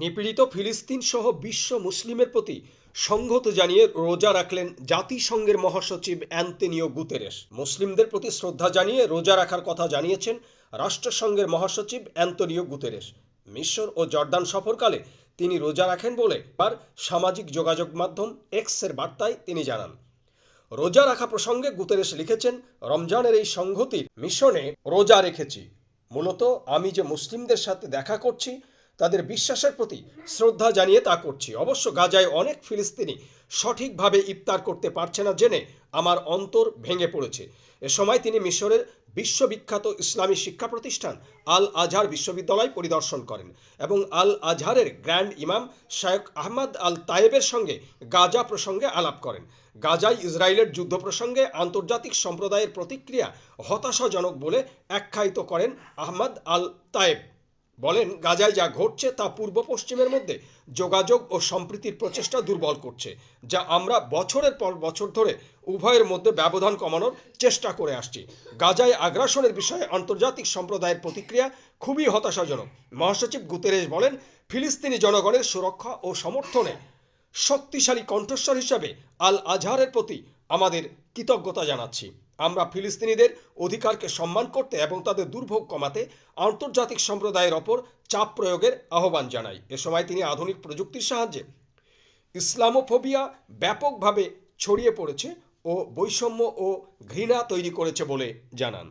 নিপীড়িত ফিলিস্তিন সহ বিশ্ব মুসলিমের প্রতি সংহতি জানিয়ে রোজা রাখলেন জাতিসংঘের মহাসচিব অ্যান্তোনিও গুতেরেস। মুসলিমদের প্রতি শ্রদ্ধা জানিয়ে রোজা রাখার কথা জানিয়েছেন রাষ্ট্রসংঘের মহাসচিব অ্যান্তোনিও গুতেরেস। মিশর ও জর্দান সফরকালে তিনি রোজা রাখেন বলে আর সামাজিক যোগাযোগ মাধ্যম এক্সের বার্তায় তিনি জানান। রোজা রাখা প্রসঙ্গে গুতেরেস লিখেছেন, রমজানের এই সংহতির মিশনে রোজা রেখেছি। মূলত আমি যে মুসলিমদের সাথে দেখা করছি তাদের বিশ্বাসের প্রতি শ্রদ্ধা জানিয়ে তা করছি। অবশ্য গাজায় অনেক ফিলিস্তিনি সঠিকভাবে ইফতার করতে পারছে না জেনে আমার অন্তর ভেঙে পড়েছে। এ সময় তিনি মিশরের বিশ্ববিখ্যাত ইসলামী শিক্ষা প্রতিষ্ঠান আল আজহার বিশ্ববিদ্যালয় পরিদর্শন করেন এবং আল আজহারের গ্র্যান্ড ইমাম শায়খ আহমদ আল তায়েবের সঙ্গে গাজা প্রসঙ্গে আলাপ করেন। গাজায় ইসরায়েলের যুদ্ধ প্রসঙ্গে আন্তর্জাতিক সম্প্রদায়ের প্রতিক্রিয়া হতাশাজনক বলে আখ্যায়িত করেন আহমদ আল তায়েব। বলেন, গাজায় যা ঘটছে তা পূর্ব পশ্চিমের মধ্যে যোগাযোগ ও সম্প্রীতির প্রচেষ্টা দুর্বল করছে, যা আমরা বছরের পর বছর ধরে উভয়ের মধ্যে ব্যবধান কমানোর চেষ্টা করে আসছি। গাজায় আগ্রাসনের বিষয়ে আন্তর্জাতিক সম্প্রদায়ের প্রতিক্রিয়া খুবই হতাশাজনক। মহাসচিব গুতেরেস বলেন, ফিলিস্তিনি জনগণের সুরক্ষা ও সমর্থনে শক্তিশালী কণ্ঠস্বর হিসাবে আল আজহারের প্রতি আমাদের কৃতজ্ঞতা জানাচ্ছি। আমরা ফিলিস্তিনিদের অধিকারকে সম্মান করতে এবং তাদের দুর্ভোগ কমাতে আন্তর্জাতিক সম্প্রদায়ের ওপর চাপ প্রয়োগের আহ্বান জানাই। এ সময় তিনি আধুনিক প্রযুক্তির সাহায্যে ইসলামোফোবিয়া ব্যাপকভাবে ছড়িয়ে পড়েছে ও বৈষম্য ও ঘৃণা তৈরি করেছে বলে জানান।